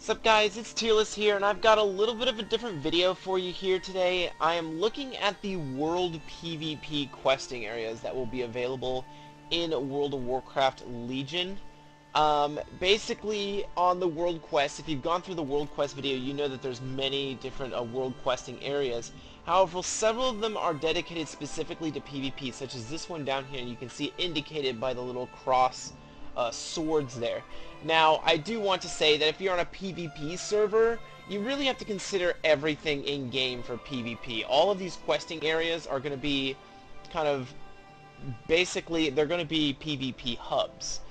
Sup guys, it's Tearless here, and I've got a little bit of a different video for you here today. I am looking at the World PvP questing areas that will be available in World of Warcraft Legion. Basically, on the World Quest, if you've gone through the World Quest video, you know that there's many different World Questing areas. However, several of them are dedicated specifically to PvP, such as this one down here, and you can see indicated by the little cross swords there. Now, I do want to say that if you're on a PvP server, you really have to consider everything in-game for PvP. All of these questing areas are going to be kind of, basically, they're going to be PvP hubs.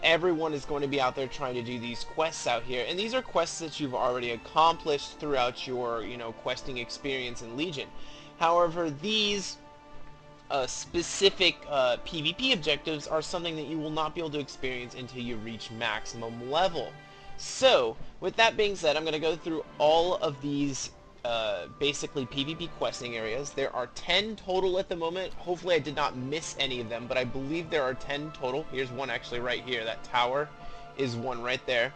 Everyone is going to be out there trying to do these quests out here, and these are quests that you've already accomplished throughout your, questing experience in Legion. However, these specific PvP objectives are something that you will not be able to experience until you reach maximum level. So, with that being said, I'm going to go through all of these basically PvP questing areas. There are 10 total at the moment. Hopefully I did not miss any of them, but I believe there are 10 total. Here's one actually right here. That tower is one right there.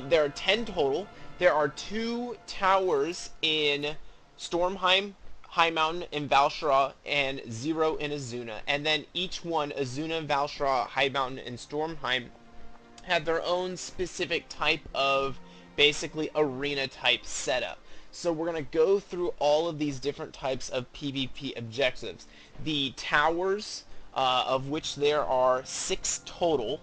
There are 10 total. There are 2 towers in Stormheim, Highmountain, and Val'Sharah, and 0 in Aszuna. And then each one, Aszuna, Val'Sharah, Highmountain, and Stormheim, have their own specific type of, basically, arena type setup. So we're going to go through all of these different types of PvP objectives. The towers, of which there are 6 total,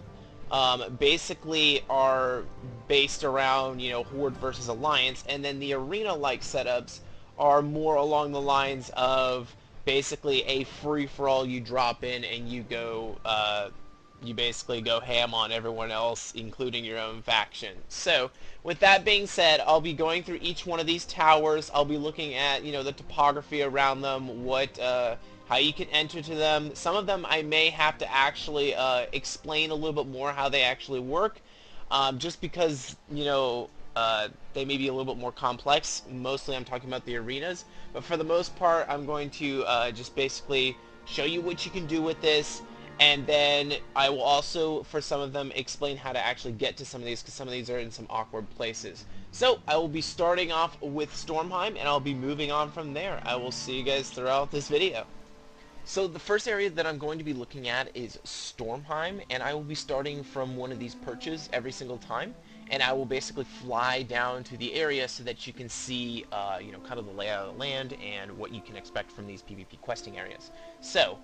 basically are based around, Horde versus Alliance, and then the arena-like setups are more along the lines of basically a free-for-all. You drop in and you go, you basically go ham on everyone else, including your own faction. So, with that being said, I'll be going through each one of these towers. I'll be looking at, the topography around them, how you can enter to them. Some of them I may have to actually explain a little bit more how they actually work, just because, they may be a little bit more complex. Mostly I'm talking about the arenas, but for the most part I'm going to just basically show you what you can do with this, and then I will also, for some of them, explain how to actually get to some of these, because some of these are in some awkward places. So I will be starting off with Stormheim, and I'll be moving on from there. I will see you guys throughout this video. So the first area that I'm going to be looking at is Stormheim, and I will be starting from one of these perches every single time, and I will basically fly down to the area so that you can see, kind of the layout of the land and what you can expect from these PvP questing areas. So,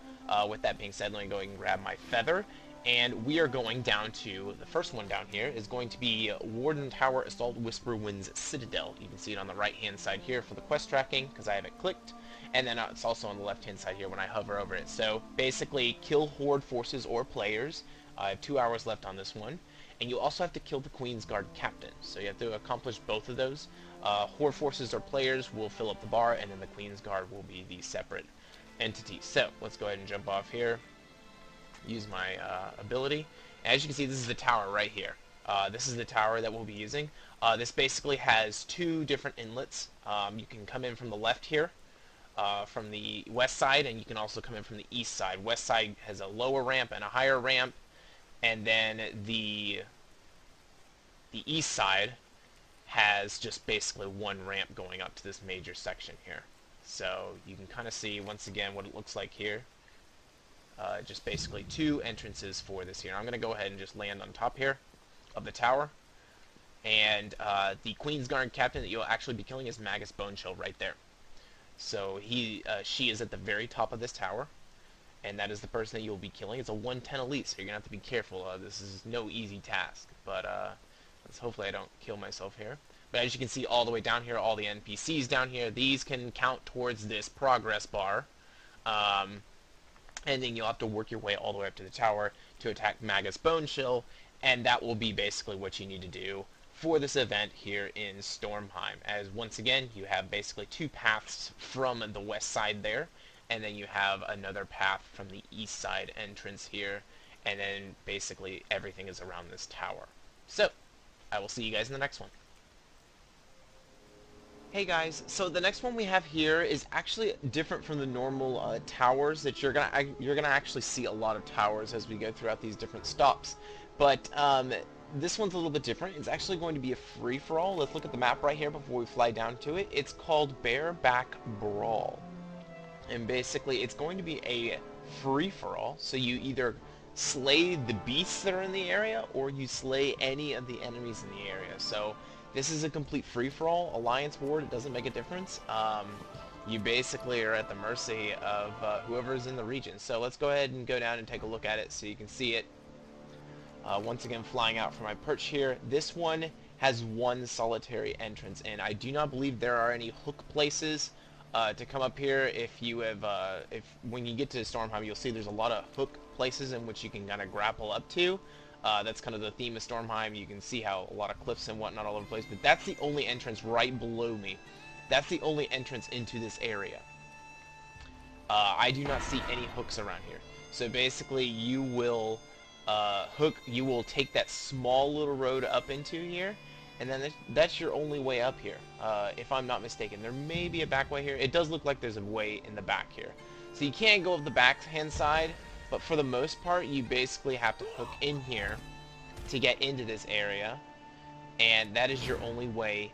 with that being said, let me go and grab my feather, and we are going down to, the first one down here is going to be Warden Tower Assault Whisperwind's Citadel. You can see it on the right-hand side here for the quest tracking, because I have it clicked. And then it's also on the left-hand side here when I hover over it. So basically, kill Horde forces or players. I have 2 hours left on this one. And you also have to kill the Queen's Guard captain. So you have to accomplish both of those. Horde forces or players will fill up the bar, and then the Queen's Guard will be the separate entity. So let's go ahead and jump off here. Use my ability. As you can see, this is the tower right here. This is the tower that we'll be using. This basically has 2 different inlets. You can come in from the left here. From the west side, and you can also come in from the east side. West side has a lower ramp and a higher ramp, and then the east side has just basically one ramp going up to this major section here. So you can kind of see once again what it looks like here. Just basically 2 entrances for this here. I'm going to go ahead and just land on top here of the tower, and the Queen's Guard captain that you'll actually be killing is Magus Boneshill right there. So she is at the very top of this tower, and that is the person that you'll be killing. It's a 110 elite, so you're gonna have to be careful. This is no easy task, but hopefully I don't kill myself here. But as you can see, all the way down here, all the NPCs down here, these can count towards this progress bar, and then you'll have to work your way all the way up to the tower to attack Magus Boneshill, and that will be basically what you need to do for this event here in Stormheim. As once again, you have basically 2 paths from the west side there, and then you have another path from the east side entrance here, and then basically everything is around this tower. So, I will see you guys in the next one. Hey guys, so the next one we have here is actually different from the normal towers that you're gonna actually see a lot of towers as we go throughout these different stops. But this one's a little bit different. It's actually going to be a free-for-all. Let's look at the map right here before we fly down to it. It's called Bareback Brawl. And basically, it's going to be a free-for-all. So you either slay the beasts that are in the area, or you slay any of the enemies in the area. So this is a complete free-for-all. Alliance Ward, it doesn't make a difference. You basically are at the mercy of whoever's in the region. So let's go ahead and go down and take a look at it so you can see it. Once again, flying out from my perch here. This one has one solitary entrance, and I do not believe there are any hook places to come up here. If you have, when you get to Stormheim, you'll see there's a lot of hook places in which you can kind of grapple up to. That's kind of the theme of Stormheim. You can see how a lot of cliffs and whatnot all over the place, but that's the only entrance right below me. That's the only entrance into this area. I do not see any hooks around here. So basically, you will you will take that small little road up into here, and then that's your only way up here, if I'm not mistaken. There may be a back way here. It does look like there's a way in the back here. So you can't go up the backhand side, but for the most part, you basically have to hook in here to get into this area, and that is your only way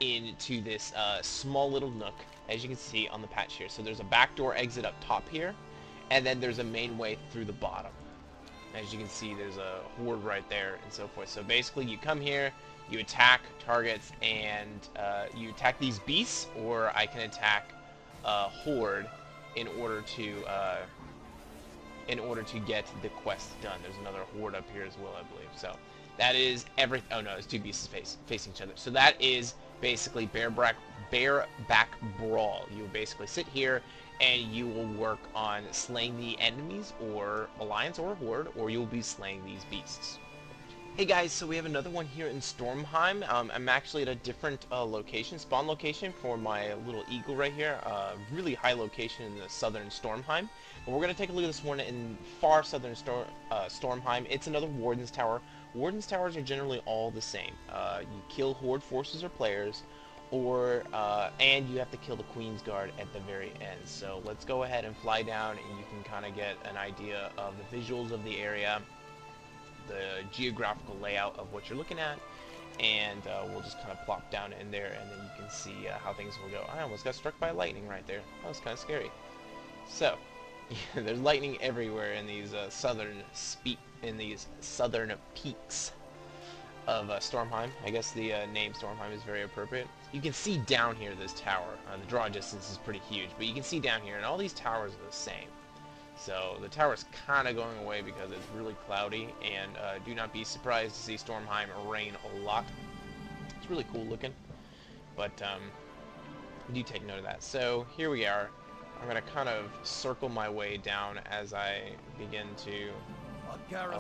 into this small little nook, as you can see on the patch here. So there's a backdoor exit up top here, and then there's a main way through the bottom. As you can see, there's a horde right there and so forth. So basically, you come here, you attack targets, and you attack these beasts, or I can attack horde in order to get the quest done. There's another horde up here as well, I believe. So that is everything. Oh no, it's two beasts facing each other. So that is basically Bareback Brawl. You basically sit here and you will work on slaying the enemies, or alliance, or horde, or you'll be slaying these beasts. Hey guys, so we have another one here in Stormheim. I'm actually at a different spawn location for my little eagle right here. Really high location in the southern Stormheim. But we're going to take a look at this one in far southern Stormheim. It's another Warden's Tower. Warden's Towers are generally all the same. You kill horde forces or players, and you have to kill the Queen's Guard at the very end. So let's go ahead and fly down, and you can kind of get an idea of the visuals of the area, the geographical layout of what you're looking at, and we'll just kind of plop down in there, and then you can see how things will go. I almost got struck by lightning right there. That was kind of scary. So there's lightning everywhere in these southern peaks of Stormheim. I guess the name Stormheim is very appropriate. You can see down here this tower. The draw distance is pretty huge, but you can see down here, and all these towers are the same. So the tower's kind of going away because it's really cloudy, and do not be surprised to see Stormheim rain a lot. It's really cool looking, but do take note of that. So here we are. I'm going to kind of circle my way down as I begin to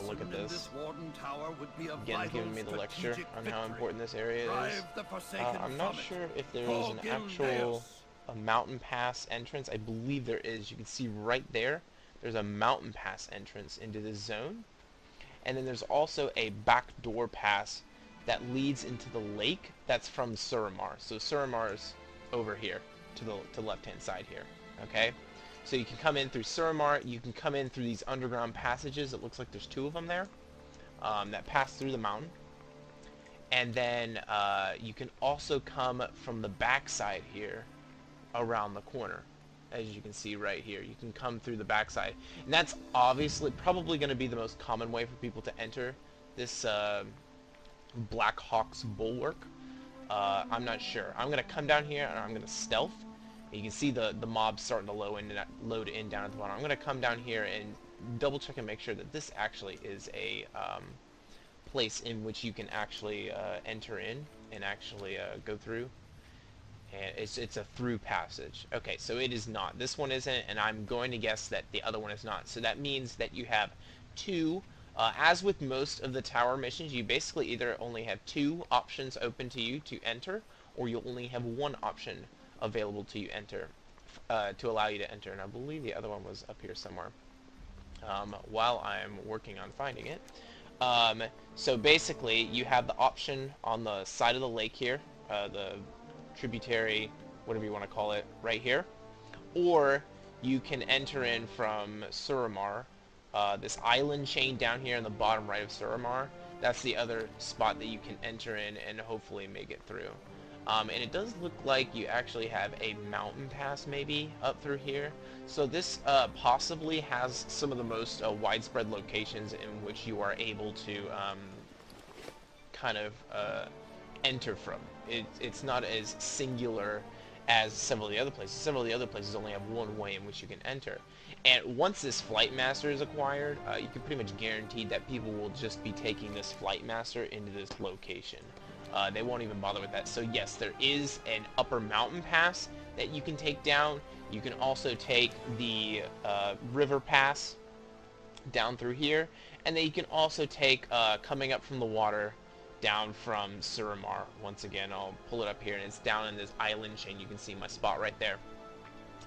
look at this. Again, giving me the lecture on how important this area is. I'm not sure if there is an actual mountain pass entrance. I believe there is. You can see right there. There's a mountain pass entrance into this zone, and then there's also a backdoor pass that leads into the lake. That's from Suramar. So Suramar's over here to the left-hand side here. Okay, so you can come in through Suramar. You can come in through these underground passages. It looks like there's two of them there that pass through the mountain, and then you can also come from the backside here around the corner. As you can see right here, you can come through the backside, and that's obviously probably going to be the most common way for people to enter this Blackhawk's Bulwark. I'm not sure. I'm going to come down here and I'm going to stealth. You can see the mobs starting to load in down at the bottom. I'm going to come down here and double check and make sure that this actually is a place in which you can actually enter in and actually go through. And it's a through passage. Okay, so it is not. This one isn't, and I'm going to guess that the other one is not. So that means that you have two. As with most of the tower missions, you basically either only have two options open to you to enter, or you'll only have one option available to you to allow you to enter. And I believe the other one was up here somewhere while I'm working on finding it. So basically, you have the option on the side of the lake here, the tributary, whatever you want to call it, right here, or you can enter in from Suramar, this island chain down here in the bottom right of Suramar. That's the other spot that you can enter in and hopefully make it through. And it does look like you actually have a mountain pass maybe up through here. So this possibly has some of the most widespread locations in which you are able to kind of enter from. It's not as singular as several of the other places. Several of the other places only have one way in which you can enter. And once this Flight Master is acquired, you can pretty much guarantee that people will just be taking this Flight Master into this location. They won't even bother with that. So yes, there is an upper mountain pass that you can take down. You can also take the river pass down through here. And then you can also take, coming up from the water, down from Suramar. Once again, I'll pull it up here, and it's down in this island chain. You can see my spot right there.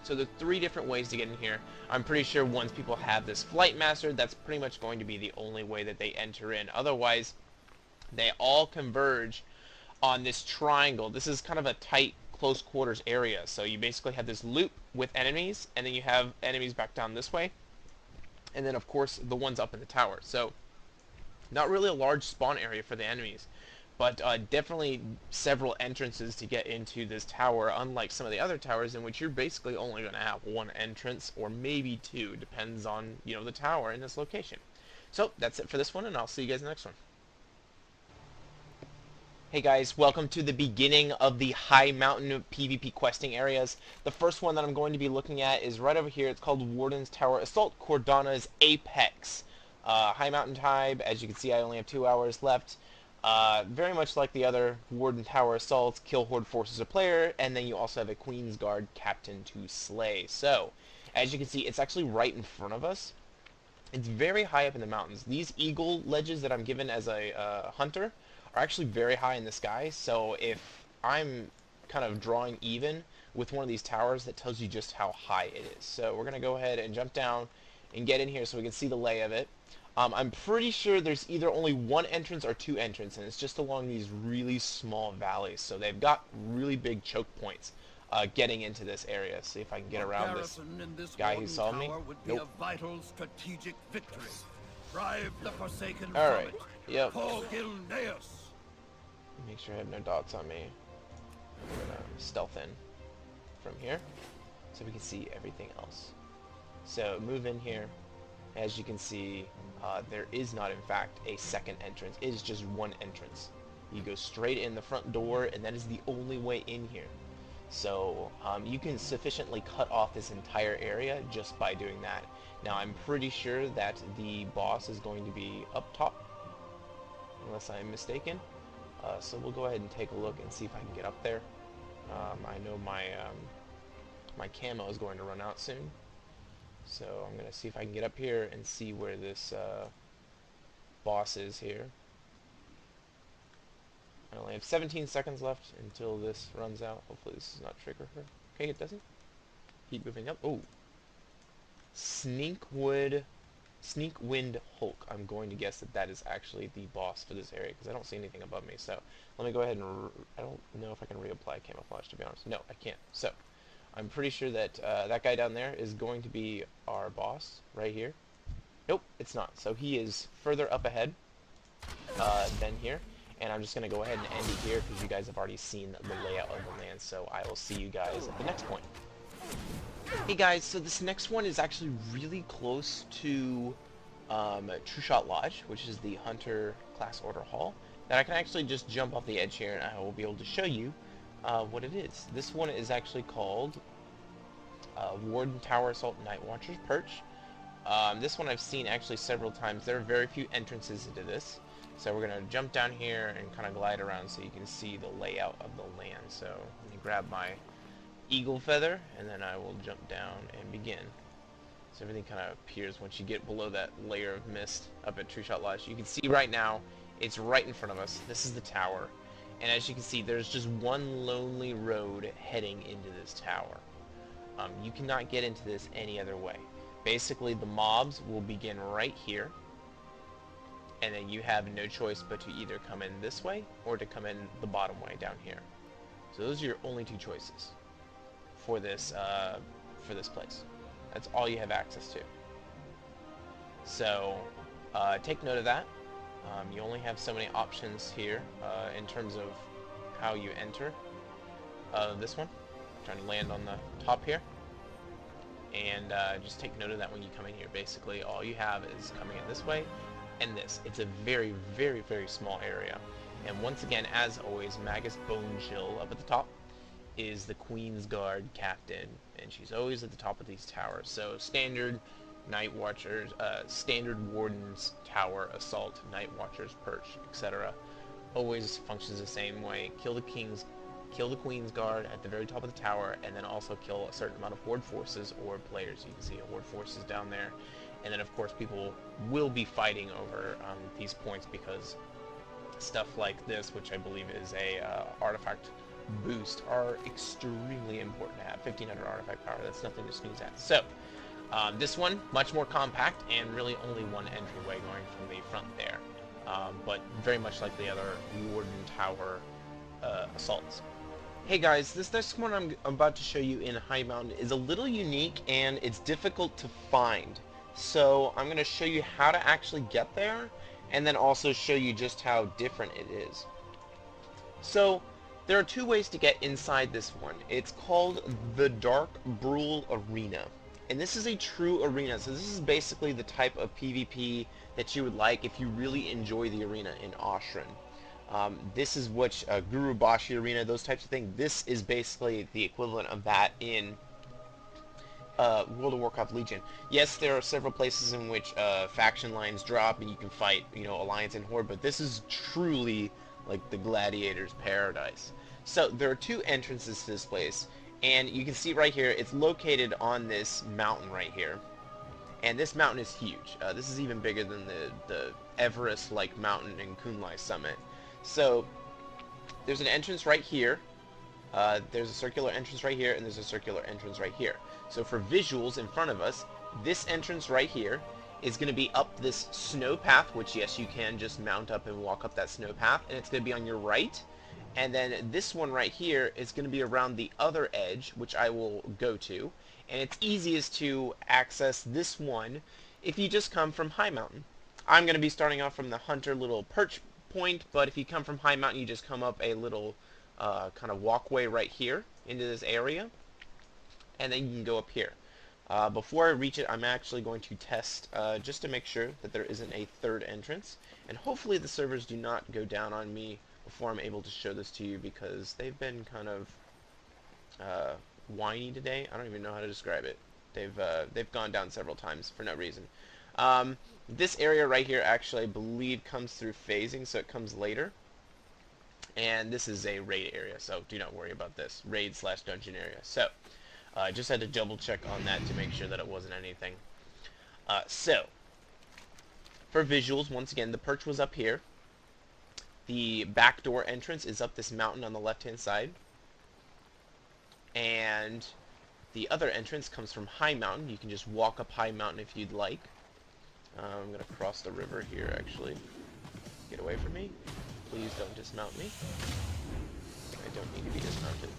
So there's 3 different ways to get in here. I'm pretty sure once people have this Flight Master, that's pretty much going to be the only way that they enter in. Otherwise, they all converge on this triangle. This is kind of a tight, close quarters area. So you basically have this loop with enemies, and then you have enemies back down this way. And then, of course, the ones up in the tower. So not really a large spawn area for the enemies, but definitely several entrances to get into this tower, unlike some of the other towers in which you're basically only going to have 1 entrance, or maybe 2, depends on, you know, the tower in this location. So that's it for this one, and I'll see you guys in the next one. Hey guys, welcome to the beginning of the Highmountain PvP questing areas. The first one that I'm going to be looking at is right over here. It's called Warden's Tower Assault, Cordana's Apex. Highmountain type, as you can see I only have 2 hours left. Very much like the other Warden Tower Assaults, kill Horde forces a player, and then you also have a Queen's Guard captain to slay. So, as you can see, it's actually right in front of us. It's very high up in the mountains. These eagle ledges that I'm given as a hunter are actually very high in the sky, so if I'm kind of drawing even with one of these towers, that tells you just how high it is. So we're going to go ahead and jump down and get in here so we can see the lay of it. I'm pretty sure there's either only 1 entrance or 2 entrances, and it's just along these really small valleys, so they've got really big choke points getting into this area. See if I can get around this guy who saw me. Nope. Alright, yep. Make sure I have no dots on me. I'm gonna stealth in from here so we can see everything else. So move in here. As you can see, there is not in fact a second entrance. It is just 1 entrance. You go straight in the front door, and that is the only way in here. So you can sufficiently cut off this entire area just by doing that. Now I'm pretty sure that the boss is going to be up top, unless I'm mistaken. So we'll go ahead and take a look and see if I can get up there. I know my my camo is going to run out soon, so I'm going to see if I can get up here and see where this boss is here. I only have 17 seconds left until this runs out. Hopefully this does not trigger her. Okay, it doesn't. Keep moving up. Oh, Sneakwind Hulk. I'm going to guess that that is actually the boss for this area, because I don't see anything above me. So let me go ahead and I don't know if I can reapply camouflage, to be honest. No, I can't. So I'm pretty sure that that guy down there is going to be our boss right here. Nope, it's not. So he is further up ahead than here. And I'm just going to go ahead and end it here because you guys have already seen the layout of the land. So I will see you guys at the next point. Hey guys, so this next one is actually really close to True Shot Lodge, which is the Hunter Class Order Hall. That I can actually just jump off the edge here and I will be able to show you what it is. This one is actually called Warden Tower Assault Nightwatcher's Perch. This one I've seen actually several times. There are very few entrances into this. So we're going to jump down here and kind of glide around so you can see the layout of the land. So let me grab my eagle feather and then I will jump down and begin. So everything kind of appears once you get below that layer of mist up at True Shot Lodge. You can see right now it's right in front of us. This is the tower. And as you can see, there's just one lonely road heading into this tower. You cannot get into this any other way. Basically, the mobs will begin right here. And then you have no choice but to either come in this way or to come in the bottom way down here. So those are your only 2 choices for this place. That's all you have access to. So take note of that. You only have so many options here in terms of how you enter this one. I'm trying to land on the top here. And just take note of that when you come in here. Basically, all you have is coming in this way and this. It's a very, very, very small area. And once again, as always, Magus Bonechill up at the top is the Queen's Guard captain, and she's always at the top of these towers. So standard Nightwatchers, standard Warden's tower, Assault, Nightwatchers, Perch, etc. always functions the same way. Kill the Queen's Guard at the very top of the tower, and then also kill a certain amount of Horde forces or players. You can see Horde forces down there. And then of course people will be fighting over these points because stuff like this, which I believe is a artifact boost, are extremely important to have. 1500 artifact power, that's nothing to sneeze at. So, this one, much more compact, and really only one entryway going from the front there. But very much like the other Warden Tower assaults. Hey guys, this next one I'm about to show you in Highmountain is a little unique and it's difficult to find. So I'm going to show you how to actually get there, and then also show you just how different it is. So there are two ways to get inside this one. It's called the Darkbrul Arena. And this is a true arena, so this is basically the type of PvP that you would like if you really enjoy the arena in Oshrin. This is what Gurubashi Arena, those types of things. This is basically the equivalent of that in World of Warcraft Legion. Yes, there are several places in which faction lines drop and you can fight, you know, Alliance and Horde, but this is truly like the Gladiator's paradise. So there are two entrances to this place, and you can see right here, it's located on this mountain right here. And this mountain is huge. This is even bigger than the Everest-like mountain in Kunlai Summit. So there's an entrance right here. There's a circular entrance right here, and there's a circular entrance right here. So for visuals in front of us, this entrance right here is going to be up this snow path, which yes, you can just mount up and walk up that snow path, and it's going to be on your right. And then this one right here is going to be around the other edge, which I will go to. And it's easiest to access this one if you just come from Highmountain. I'm going to be starting off from the Hunter little perch point, but if you come from Highmountain, you just come up a little kind of walkway right here into this area, and then you can go up here. Before I reach it, I'm actually going to test just to make sure that there isn't a third entrance, and hopefully the servers do not go down on me before I'm able to show this to you, because they've been kind of whiny today. I don't even know how to describe it. They've gone down several times for no reason. This area right here actually, I believe, comes through phasing, so it comes later. And this is a raid area, so do not worry about this. Raid/dungeon area. So, I just had to double check on that to make sure that it wasn't anything. So, for visuals, once again, the perch was up here. The back door entrance is up this mountain on the left-hand side. And the other entrance comes from Highmountain. You can just walk up Highmountain if you'd like. I'm going to cross the river here, actually. Get away from me. Please don't dismount me. I don't need to be dismounted.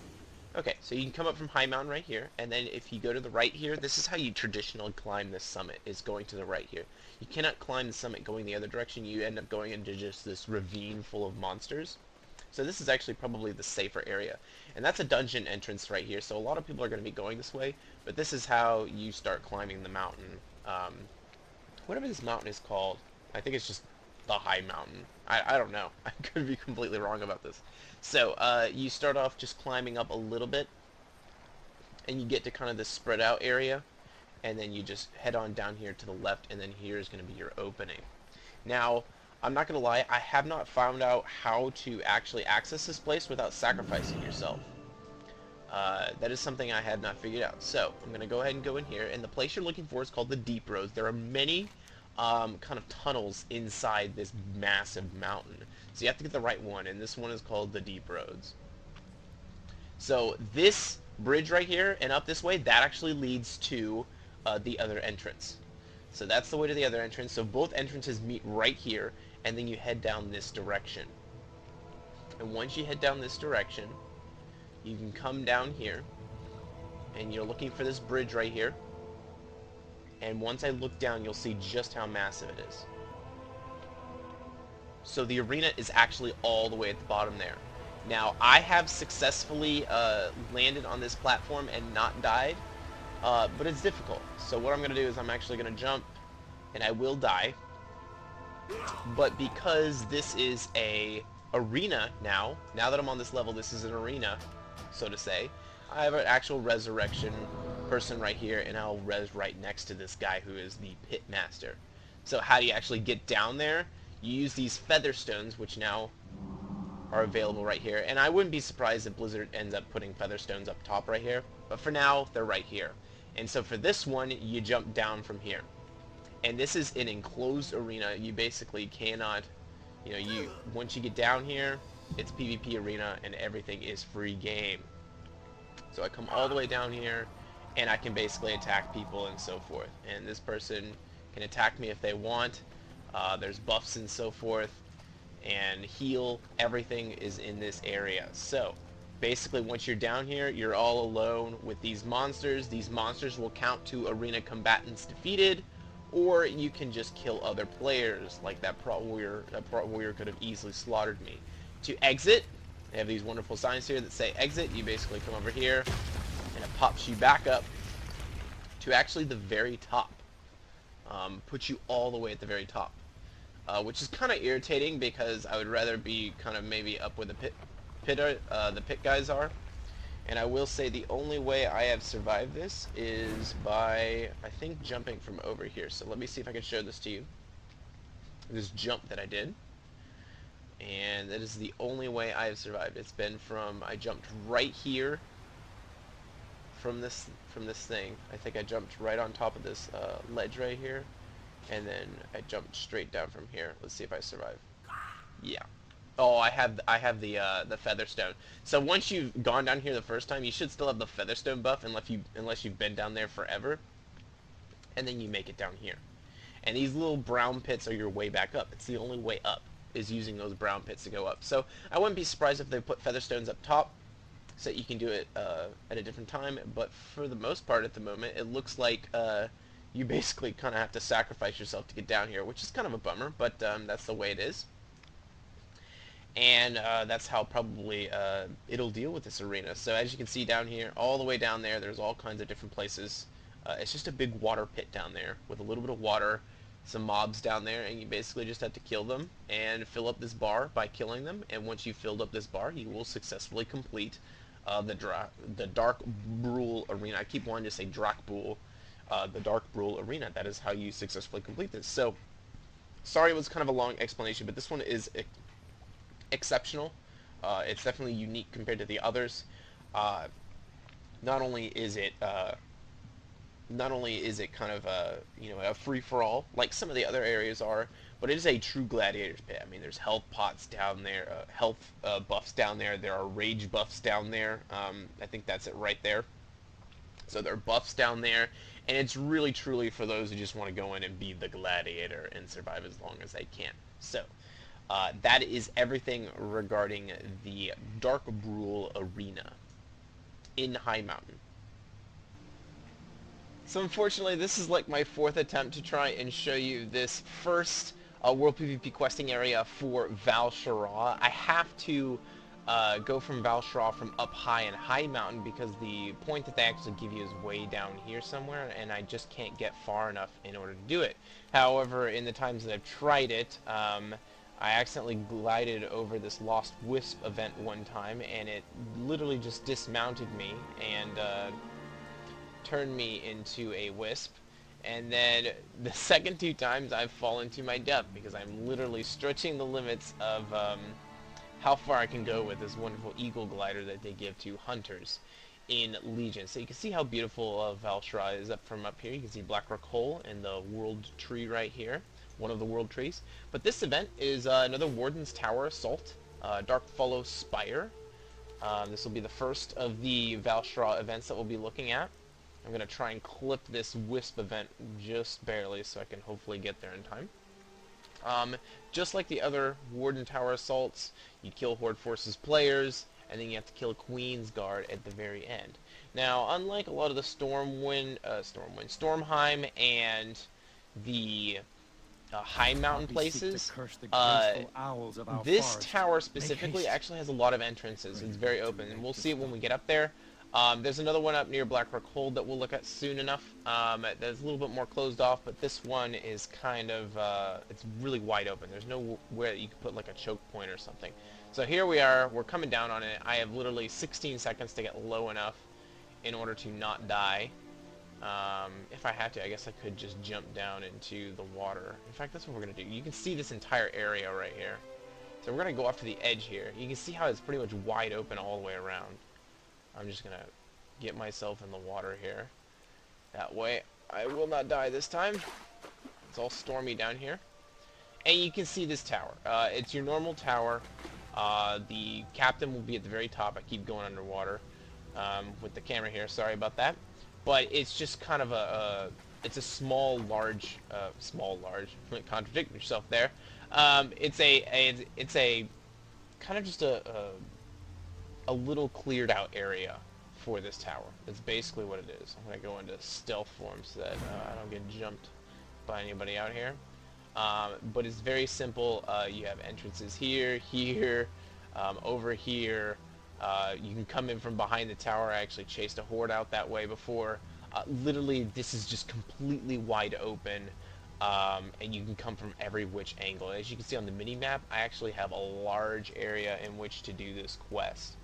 Okay, so you can come up from Highmountain right here, and then if you go to the right here, this is how you traditionally climb this summit, is going to the right here. You cannot climb the summit going the other direction. You end up going into just this ravine full of monsters. So this is actually probably the safer area. And that's a dungeon entrance right here, so a lot of people are going to be going this way, but this is how you start climbing the mountain. Whatever this mountain is called, I think it's just the Highmountain. I don't know. I could be completely wrong about this. So, you start off just climbing up a little bit, and you get to kind of this spread out area, and then you just head on down here to the left, and then here is going to be your opening. Now, I'm not going to lie, I have not found out how to actually access this place without sacrificing yourself. That is something I had not figured out. So, I'm going to go ahead and go in here, and the place you're looking for is called the Deep Roads. There are many kind of tunnels inside this massive mountain. So you have to get the right one, and this one is called the Deep Roads. So this bridge right here and up this way, that actually leads to the other entrance. So that's the way to the other entrance. So both entrances meet right here, and then you head down this direction. And once you head down this direction, you can come down here, and you're looking for this bridge right here. And once I look down, you'll see just how massive it is. So the arena is actually all the way at the bottom there. Now, I have successfully landed on this platform and not died, but it's difficult. So what I'm going to do is I'm actually going to jump, and I will die. But because this is a arena now that I'm on this level, this is an arena, so to say, I have an actual resurrection person right here, and I'll res right next to this guy who is the pit master. So how do you actually get down there? You use these feather stones, which now are available right here, and I wouldn't be surprised if Blizzard ends up putting feather stones up top right here, but for now they're right here. And so for this one, you jump down from here, and this is an enclosed arena. You basically cannot, once you get down here, it's PvP arena and everything is free game. So I come all the way down here, and I can basically attack people and so forth, and this person can attack me if they want. There's buffs and so forth, and heal. Everything is in this area. So basically once you're down here, you're all alone with these monsters. These monsters will count to arena combatants defeated, or you can just kill other players, like that Prot Warrior. That Prot Warrior could have easily slaughtered me. To exit, they have these wonderful signs here that say exit. You basically come over here, and it pops you back up to actually the very top. Puts you all the way at the very top. Which is kind of irritating because I would rather be kind of maybe up where the pit guys are. And I will say the only way I have survived this is by, I think, jumping from over here. So let me see if I can show this to you. This jump that I did. And that is the only way I have survived. It's been from, I jumped right here from this thing. I think I jumped right on top of this ledge right here. And then I jumped straight down from here. Let's see if I survive. Yeah. Oh, I have the Featherstone. So once you've gone down here the first time, you should still have the Featherstone buff unless you've been down there forever. And then you make it down here. And these little brown pits are your way back up. It's the only way up, is using those brown pits to go up. So I wouldn't be surprised if they put Featherstones up top so that you can do it at a different time. But for the most part at the moment, it looks like you basically kind of have to sacrifice yourself to get down here, which is kind of a bummer, but that's the way it is. And that's how probably it'll deal with this arena. So as you can see down here, all the way down there, there's all kinds of different places. It's just a big water pit down there with a little bit of water, some mobs down there, and you basically just have to kill them and fill up this bar by killing them. And once you've filled up this bar, you will successfully complete the Darkbrul Arena. I keep wanting to say Darkbrul. The Darkbrul Arena. That is how you successfully complete this. So, sorry it was kind of a long explanation, but this one is exceptional. It's definitely unique compared to the others. Not only is it kind of a free-for-all like some of the other areas are, but it is a true gladiator's pit. I mean, there's health pots down there, health buffs down there. There are rage buffs down there. I think that's it right there. So there are buffs down there, and it's really truly for those who just want to go in and be the gladiator and survive as long as they can. So that is everything regarding the Darkbrul Arena in Highmountain. So unfortunately, this is like my fourth attempt to try and show you this first World PvP questing area for Val'Sharah. I have to go from Val'Sharah from up high in Highmountain because the point that they actually give you is way down here somewhere, and I just can't get far enough in order to do it. However, in the times that I've tried it, I accidentally glided over this Lost Wisp event one time, and it literally just dismounted me and turned me into a wisp. And then the second two times I've fallen to my death because I'm literally stretching the limits of how far I can go with this wonderful eagle glider that they give to hunters in Legion. So you can see how beautiful Val'Sharah is from up here. You can see Blackrock Hole and the World Tree right here, one of the World Trees. But this event is another Warden's Tower Assault, Darkfollow Spire. This will be the first of the Val'Sharah events that we'll be looking at. I'm going to try and clip this Wisp event just barely so I can hopefully get there in time. Just like the other Warden Tower Assaults, you kill Horde Forces players, and then you have to kill Queen's Guard at the very end. Now, unlike a lot of the Stormheim and the high mountain places. This tower specifically actually has a lot of entrances. It's very open, and we'll see it when we get up there. There's another one up near Blackrock Hold that we'll look at soon enough. That's a little bit more closed off, but this one is kind of, it's really wide open. There's nowhere that you can put like a choke point or something. So here we are, we're coming down on it. I have literally 16 seconds to get low enough in order to not die. If I had to, I guess I could just jump down into the water. In fact, that's what we're going to do. You can see this entire area right here. So we're going to go off to the edge here. You can see how it's pretty much wide open all the way around. I'm just going to get myself in the water here. That way, I will not die this time. It's all stormy down here. And you can see this tower. It's your normal tower. The captain will be at the very top. I keep going underwater with the camera here. Sorry about that. But it's just kind of it's a small, large, contradict yourself there. It's a kind of just a little cleared out area for this tower. That's basically what it is. I'm going to go into stealth form so that I don't get jumped by anybody out here. But it's very simple. You have entrances here, over here. You can come in from behind the tower. I actually chased a horde out that way before. Literally, this is just completely wide open, and you can come from every which angle. As you can see on the mini-map, I actually have a large area in which to do this quest.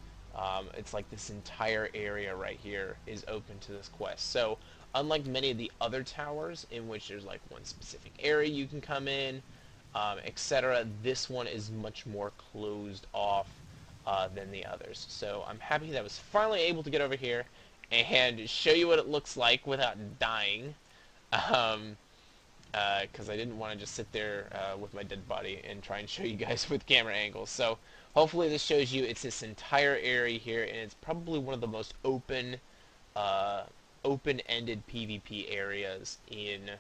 It's like this entire area right here is open to this quest. So, unlike many of the other towers, in which there's like one specific area you can come in, etc., this one is much more closed off than the others. So I'm happy that I was finally able to get over here and show you what it looks like without dying, because I didn't want to just sit there with my dead body and try and show you guys with camera angles. So hopefully this shows you it's this entire area here, and it's probably one of the most open-ended PvP areas in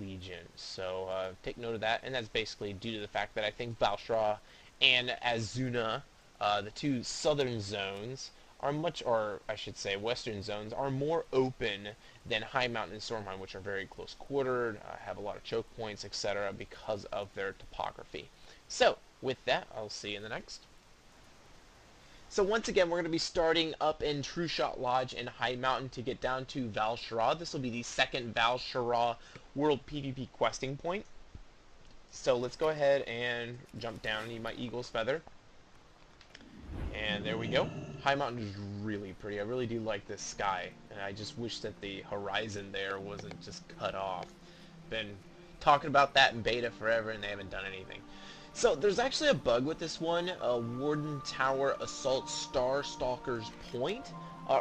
Legion. So take note of that, and that's basically due to the fact that I think Val'Sharah and Aszuna, the two southern zones, are much, or I should say western zones, are more open than Highmountain and Stormheim, which are very close quartered, have a lot of choke points, etc., because of their topography. So, with that, I'll see you in the next. So once again, we're going to be starting up in True Shot Lodge in Highmountain to get down to Val'Sharah. This will be the second Val'Sharah World PvP questing point. So let's go ahead and jump down. I need my Eagle's Feather. And there we go. Highmountain is really pretty. I really do like this sky. And I just wish that the horizon there wasn't just cut off. Been talking about that in beta forever and they haven't done anything. So there's actually a bug with this one. Warden Tower Assault Starstalker's Point.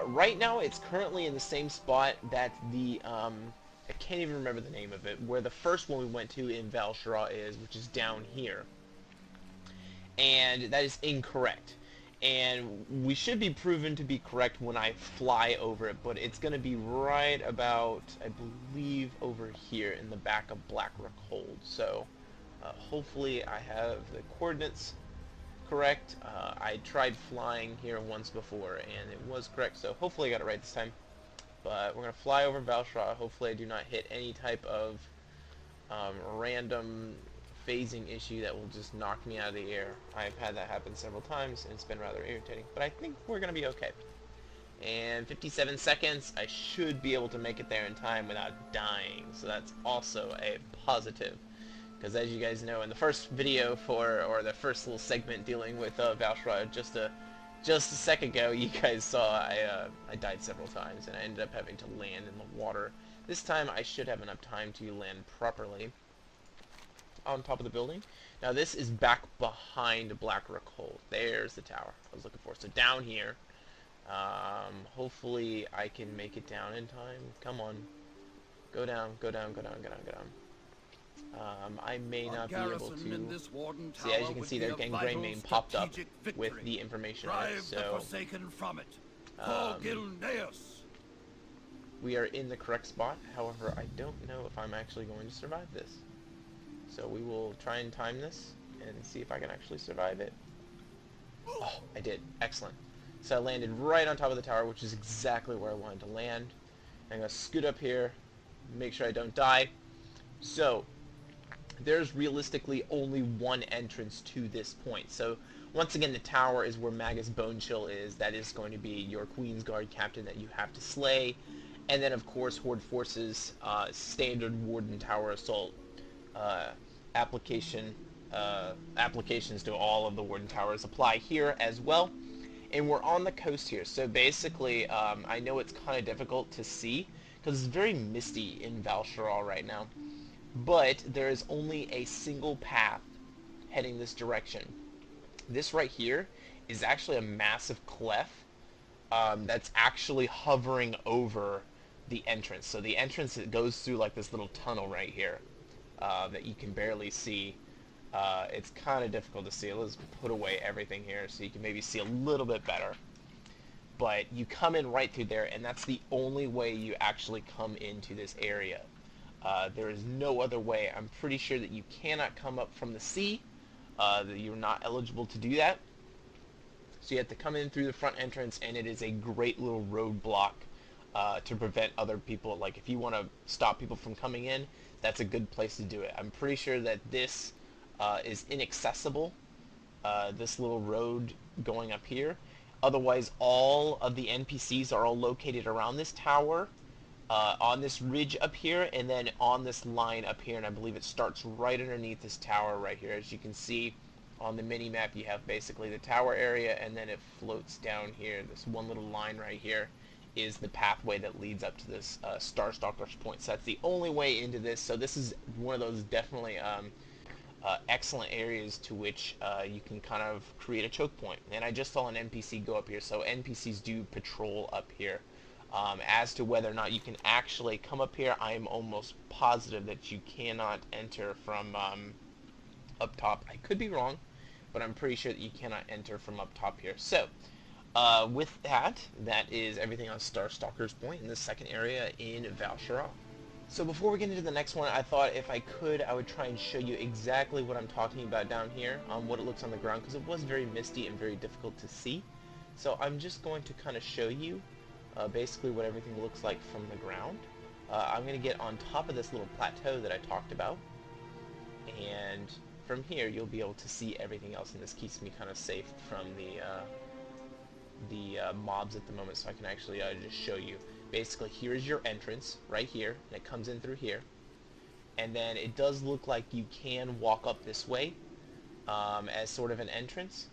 Right now it's currently in the same spot that the... I can't even remember the name of it, where the first one we went to in Val'Sharah is, which is down here. And that is incorrect. And we should be proven to be correct when I fly over it, but it's going to be right about, I believe, over here in the back of Blackrock Hold. So, hopefully I have the coordinates correct. I tried flying here once before, and it was correct, so hopefully I got it right this time. But we're going to fly over Val'Sharah. Hopefully I do not hit any type of random phasing issue that will just knock me out of the air. I've had that happen several times, and it's been rather irritating. But I think we're going to be okay. And 57 seconds, I should be able to make it there in time without dying. So that's also a positive. Because as you guys know, in the first video or the first little segment dealing with Val'Sharah, just a second ago, you guys saw I died several times, and I ended up having to land in the water. This time I should have enough time to land properly on top of the building. Now this is back behind Blackrock Hold. There's the tower I was looking for. So down here, hopefully I can make it down in time. Come on. Go down, go down, go down, go down, go down. I may not be able to see. As you can see, their gangrene name popped up with the information on it. So we are in the correct spot. However, I don't know if I'm actually going to survive this. So we will try and time this and see if I can actually survive it. Oh, I did. Excellent. So I landed right on top of the tower, which is exactly where I wanted to land. I'm going to scoot up here, make sure I don't die. So there's realistically only one entrance to this point. So once again, the tower is where Magus Bonechill is. That is going to be your Queen's Guard captain that you have to slay. And then, of course, Horde Forces, standard Warden Tower Assault applications to all of the Warden Towers apply here as well. And we're on the coast here, so basically, I know it's kind of difficult to see, because it's very misty in Val'Sharah right now. But there is only a single path heading this direction. This right here is actually a massive cleft that's actually hovering over the entrance. So the entrance, it goes through like this little tunnel right here that you can barely see. It's kind of difficult to see. Let's put away everything here so you can maybe see a little bit better. But you come in right through there, and that's the only way you actually come into this area. There is no other way. I'm pretty sure that you cannot come up from the sea, that you're not eligible to do that. So you have to come in through the front entrance, and it is a great little roadblock to prevent other people. Like, if you want to stop people from coming in, that's a good place to do it. I'm pretty sure that this is inaccessible, this little road going up here. Otherwise, all of the NPCs are all located around this tower, on this ridge up here, and then on this line up here, and I believe it starts right underneath this tower right here. As you can see on the mini-map, you have basically the tower area, and then it floats down here. This one little line right here is the pathway that leads up to this Starstalker's point. So that's the only way into this. So this is one of those definitely excellent areas to which you can kind of create a choke point. And I just saw an NPC go up here, so NPCs do patrol up here. As to whether or not you can actually come up here, I am almost positive that you cannot enter from up top. I could be wrong, but I'm pretty sure that you cannot enter from up top here. So, with that, that is everything on Starstalker's Point in the second area in Val'Sharah. So before we get into the next one, I thought if I could, I would try and show you exactly what I'm talking about down here, what it looks on the ground, because it was very misty and very difficult to see. So I'm just going to kind of show you basically what everything looks like from the ground. I'm going to get on top of this little plateau that I talked about, and from here you'll be able to see everything else, and this keeps me kind of safe from the mobs at the moment, so I can actually just show you. Basically, here is your entrance right here, and it comes in through here, and then it does look like you can walk up this way as sort of an entrance.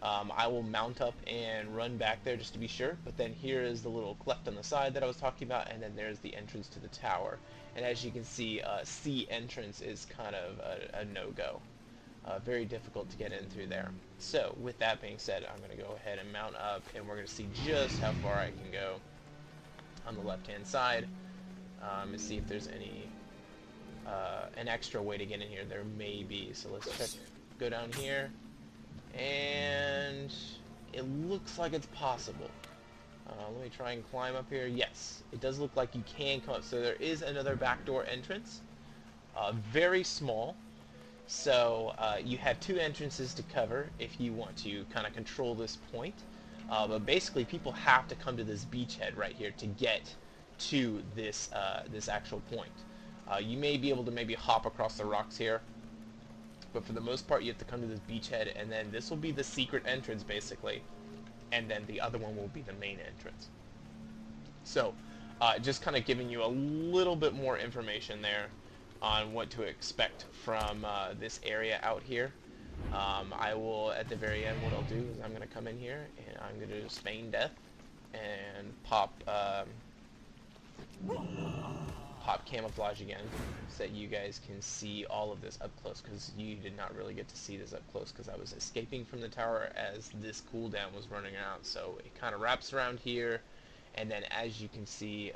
I will mount up and run back there just to be sure, but then here is the little cleft on the side that I was talking about, and then there's the entrance to the tower. And as you can see, sea entrance is kind of a no-go. Very difficult to get in through there. So, with that being said, I'm going to go ahead and mount up, and we're going to see just how far I can go on the left-hand side, and see if there's any an extra way to get in here. There may be, so let's check. Go down here. And it looks like it's possible. Let me try and climb up here. Yes, it does look like you can come up. So there is another backdoor entrance, very small. So you have two entrances to cover if you want to kind of control this point. But basically, people have to come to this beachhead right here to get to this this actual point. You may be able to maybe hop across the rocks here, but for the most part, you have to come to this beachhead, and then this will be the secret entrance, basically, and then the other one will be the main entrance. So, just kind of giving you a little bit more information there on what to expect from this area out here. I will, at the very end, what I'll do is I'm going to come in here, and I'm going to do Feign Death, and pop Camouflage again, so that you guys can see all of this up close, because you did not really get to see this up close because I was escaping from the tower as this cooldown was running out. So it kind of wraps around here, and then as you can see,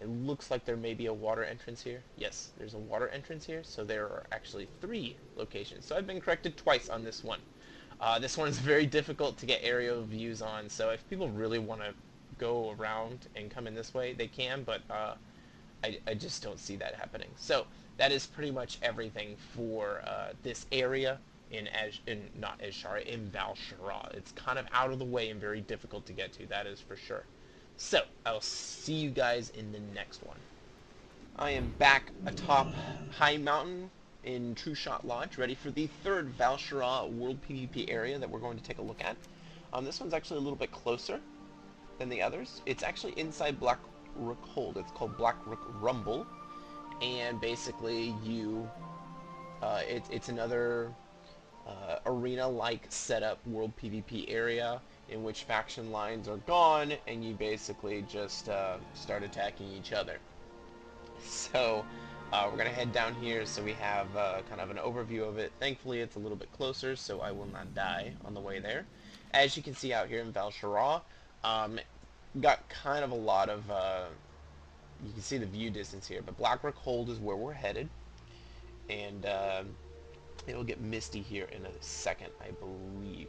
it looks like there may be a water entrance here. Yes, there's a water entrance here, so there are actually 3 locations. So I've been corrected twice on this one. This one is very difficult to get aerial views on, so if people really want to go around and come in this way, they can, but I just don't see that happening. So that is pretty much everything for this area in Val'Sharah. It's kind of out of the way and very difficult to get to, that is for sure. So I'll see you guys in the next one. I am back atop Highmountain in True Shot Lodge, ready for the third Val'Sharah World PvP area that we're going to take a look at. This one's actually a little bit closer than the others. It's actually inside Black Rook Hold. It's called Black Rook Rumble, and basically it's another arena-like setup World PvP area in which faction lines are gone, and you basically just start attacking each other. So we're going to head down here so we have kind of an overview of it. Thankfully it's a little bit closer, so I will not die on the way there. As you can see out here in Val'Sharah, got kind of a lot of, you can see the view distance here, but Black Rook Hold is where we're headed, and it'll get misty here in a second, I believe,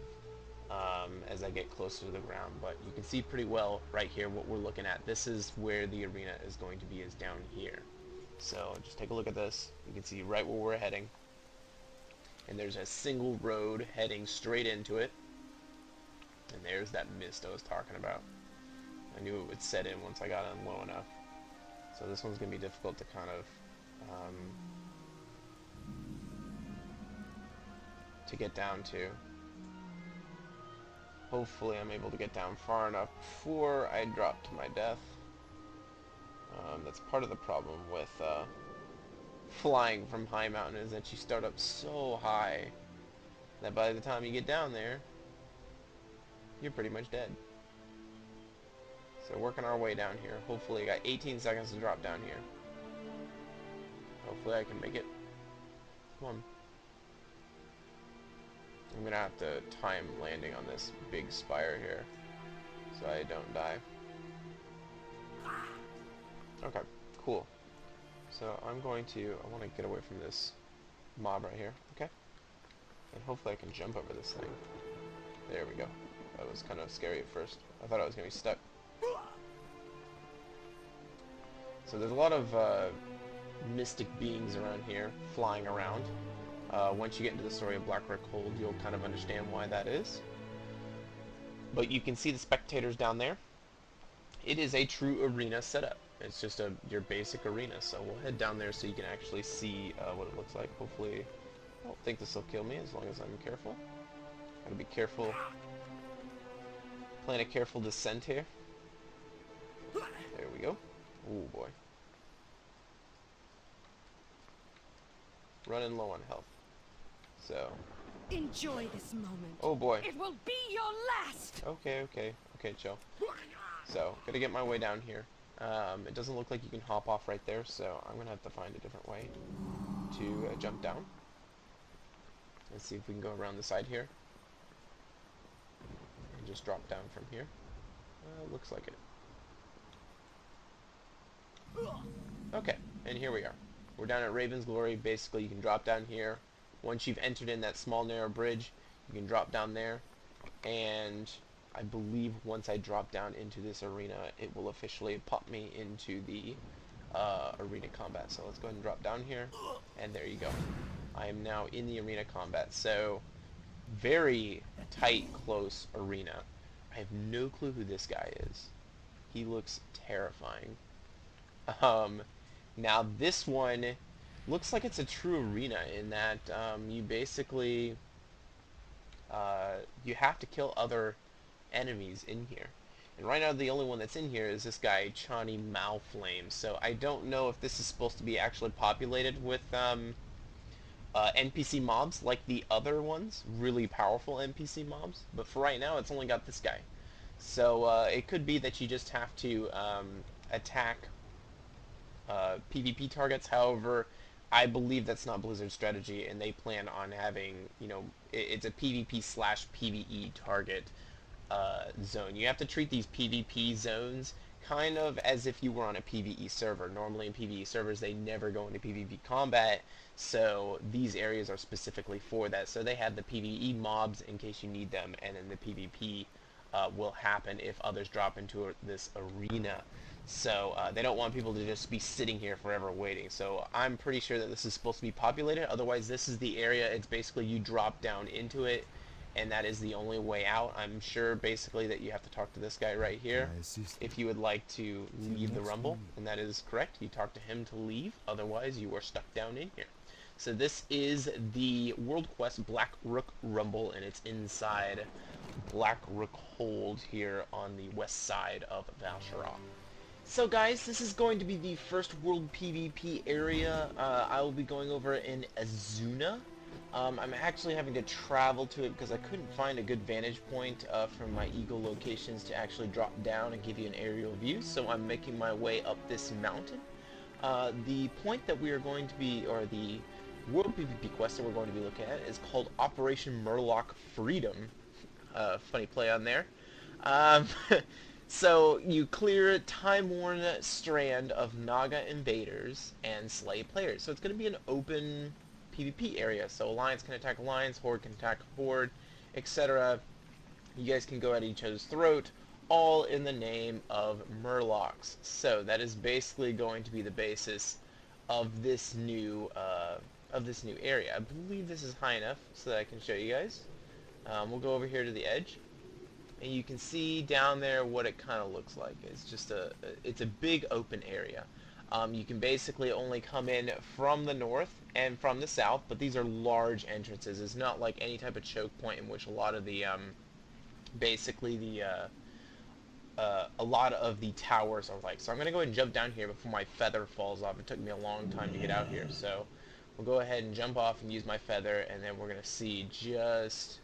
as I get closer to the ground, but you can see pretty well right here what we're looking at. This is where the arena is going to be, is down here. So just take a look at this. You can see right where we're heading, and there's a single road heading straight into it, and there's that mist I was talking about. I knew it would set in once I got in low enough. So this one's going to be difficult to kind of to get down to. Hopefully I'm able to get down far enough before I drop to my death. That's part of the problem with flying from Highmountain, is that you start up so high that by the time you get down there, you're pretty much dead. So working our way down here. Hopefully I got 18 seconds to drop down here. Hopefully I can make it. Come on. I'm gonna have to time landing on this big spire here so I don't die. Okay, cool. So I'm going to, I want to get away from this mob right here, okay? And hopefully I can jump over this thing. There we go. That was kind of scary at first. I thought I was going to be stuck. So there's a lot of mystic beings around here, flying around. Once you get into the story of Black Rook Hold, you'll kind of understand why that is. But you can see the spectators down there. It is a true arena setup. It's just your basic arena, so we'll head down there so you can actually see what it looks like. Hopefully, I don't think this will kill me as long as I'm careful. Gotta be careful. Plan a careful descent here. There we go. Oh boy. Running low on health. So. Enjoy this moment. Oh boy. It will be your last. Okay, chill. So, gotta get my way down here. It doesn't look like you can hop off right there, so I'm gonna have to find a different way to jump down. Let's see if we can go around the side here and just drop down from here. Looks like it. Okay, and here we are. We're down at Raven's Glory. Basically, you can drop down here. Once you've entered in that small narrow bridge, you can drop down there, and I believe once I drop down into this arena, it will officially pop me into the arena combat. So let's go ahead and drop down here, and there you go. I am now in the arena combat. So very tight, close arena. I have no clue who this guy is. He looks terrifying. Now this one looks like it's a true arena in that you basically you have to kill other enemies in here. And right now the only one that's in here is this guy, Chani Malflame. So I don't know if this is supposed to be actually populated with NPC mobs like the other ones, really powerful NPC mobs. But for right now, it's only got this guy. So it could be that you just have to attack PvP targets. However, I believe that's not Blizzard's strategy, and they plan on having, you know, it's a PvP/PvE target zone. You have to treat these PvP zones kind of as if you were on a PvE server. Normally in PvE servers, they never go into PvP combat, so these areas are specifically for that. So they have the PvE mobs in case you need them, and then the PvP will happen if others drop into this arena. So they don't want people to just be sitting here forever waiting. So I'm pretty sure that this is supposed to be populated. Otherwise, this is the area. It's basically you drop down into it, and that is the only way out. I'm sure basically that you have to talk to this guy right here if you would like to leave the rumble, and that is correct. You talk to him to leave. Otherwise, you are stuck down in here. So this is the World Quest Black Rook Rumble, and it's inside Black Rook Hold here on the west side of Val'Sharah. So guys, this is going to be the first World PvP area. I will be going over in Aszuna. I'm actually having to travel to it because I couldn't find a good vantage point from my Eagle locations to actually drop down and give you an aerial view, so I'm making my way up this mountain. The point that we are going to be, or the World PvP quest that we're going to be looking at, is called Operation Murloc Freedom. Funny play on there. So you clear a time-worn strand of Naga invaders and slay players. So it's going to be an open PvP area. So Alliance can attack Alliance, Horde can attack Horde, etc. You guys can go at each other's throat, all in the name of Murlocs. So that is basically going to be the basis of this new area. I believe this is high enough so that I can show you guys. We'll go over here to the edge, and you can see down there what it kind of looks like. It's just it's a big open area. You can basically only come in from the north and from the south, but these are large entrances. It's not like any type of choke point in which a lot of the a lot of the towers are like. So I'm gonna go ahead and jump down here before my feather falls off. It took me a long time to get out here, so we'll go ahead and jump off and use my feather, and then we're gonna see just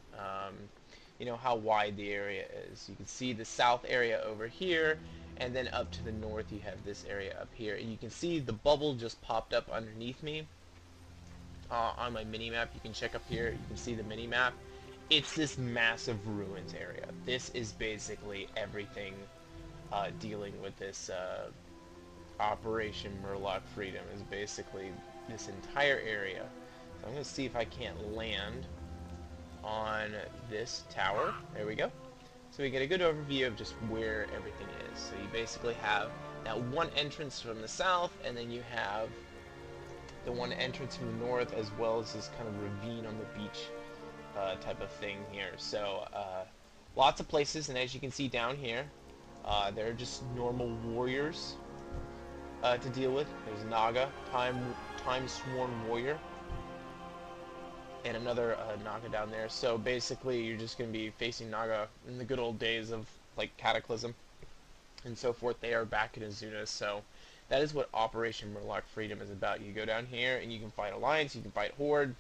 you know, how wide the area is. You can see the south area over here, and then up to the north you have this area up here, and you can see the bubble just popped up underneath me on my mini-map. You can check up here, you can see the mini-map. It's this massive ruins area. This is basically everything dealing with this Operation Murloc Freedom, is basically this entire area. So I'm going to see if I can't land on this tower. There we go. So we get a good overview of just where everything is. So you basically have that one entrance from the south, and then you have the one entrance from the north, as well as this kind of ravine on the beach type of thing here. So lots of places, and as you can see down here, there are just normal warriors to deal with. There's Naga, time-sworn warrior, and another Naga down there. So basically you're just going to be facing Naga in the good old days of like Cataclysm and so forth. They are back in Aszuna, so that is what Operation Murloc Freedom is about. You go down here and you can fight Alliance, you can fight Horde,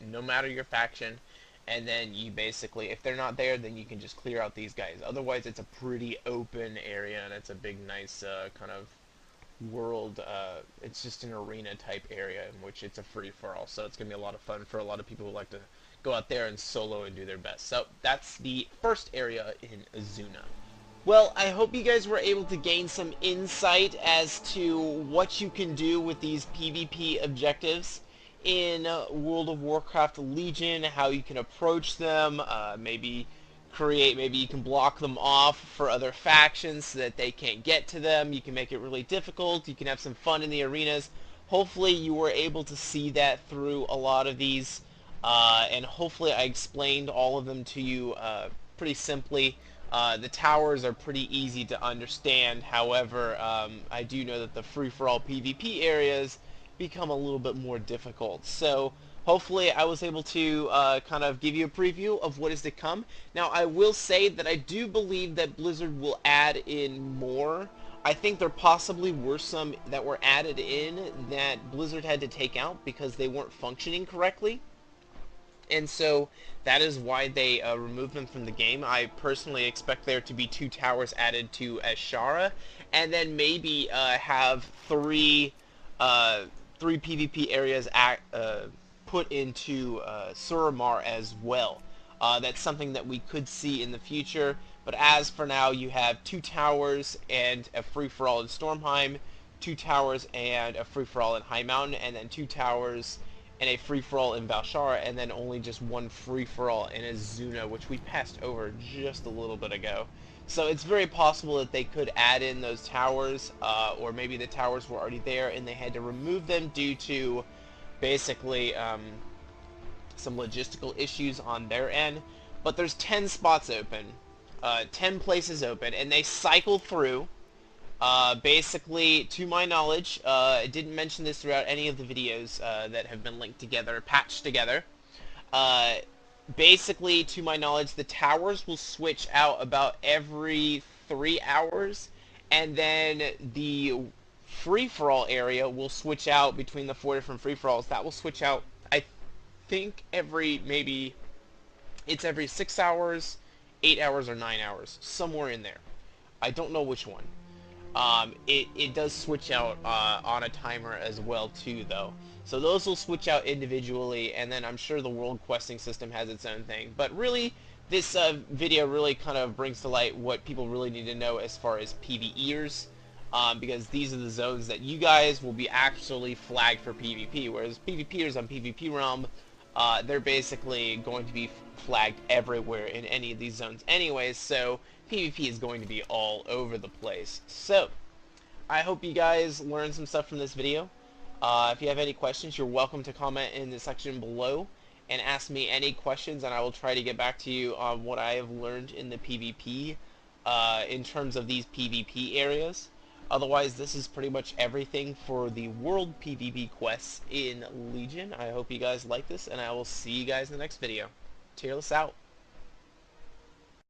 no matter your faction, and then you basically, if they're not there, then you can just clear out these guys. Otherwise it's a pretty open area, and it's a big nice kind of world. It's just an arena type area in which it's a free-for-all, so it's gonna be a lot of fun for a lot of people who like to go out there and solo and do their best. So that's the first area in Aszuna. Well, I hope you guys were able to gain some insight as to what you can do with these PvP objectives in World of Warcraft Legion, how you can approach them, maybe you can block them off for other factions so that they can't get to them. You can make it really difficult. You can have some fun in the arenas. Hopefully you were able to see that through a lot of these, and hopefully I explained all of them to you pretty simply. The towers are pretty easy to understand. However, I do know that the free-for-all PvP areas become a little bit more difficult. So hopefully I was able to kind of give you a preview of what is to come. Now I will say that I do believe that Blizzard will add in more. I think there possibly were some that were added in that Blizzard had to take out because they weren't functioning correctly. And so that is why they removed them from the game. I personally expect there to be 2 towers added to Val'Sharah, and then maybe have 3 PvP areas put into Suramar as well. That's something that we could see in the future, but as for now you have 2 towers and a free-for-all in Stormheim, 2 towers and a free-for-all in Highmountain, and then 2 towers and a free-for-all in Val'Sharah, and then only just 1 free-for-all in Aszuna, which we passed over just a little bit ago. So it's very possible that they could add in those towers, or maybe the towers were already there and they had to remove them due to basically some logistical issues on their end. But there's 10 spots open, 10 places open, and they cycle through Basically, to my knowledge, I didn't mention this throughout any of the videos that have been linked together, patched together. Uh, Basically, to my knowledge, the towers will switch out about every 3 hours, and then the free-for-all area will switch out between the 4 different free-for-alls. That will switch out, I think, maybe it's every 6 hours, 8 hours, or 9 hours, somewhere in there. I don't know which one. It does switch out on a timer as well too, though. So those will switch out individually, and then I'm sure the world questing system has its own thing. But really, this video really kind of brings to light what people really need to know as far as PvEers, because these are the zones that you guys will be actually flagged for PvP, whereas PvPers on PvP Realm, they're basically going to be flagged everywhere in any of these zones anyways, so PvP is going to be all over the place. So, I hope you guys learned some stuff from this video. If you have any questions, you're welcome to comment in the section below and ask me any questions, and I will try to get back to you on what I have learned in the PvP in terms of these PvP areas. Otherwise, this is pretty much everything for the world PvP quests in Legion. I hope you guys like this, and I will see you guys in the next video. Tearless out.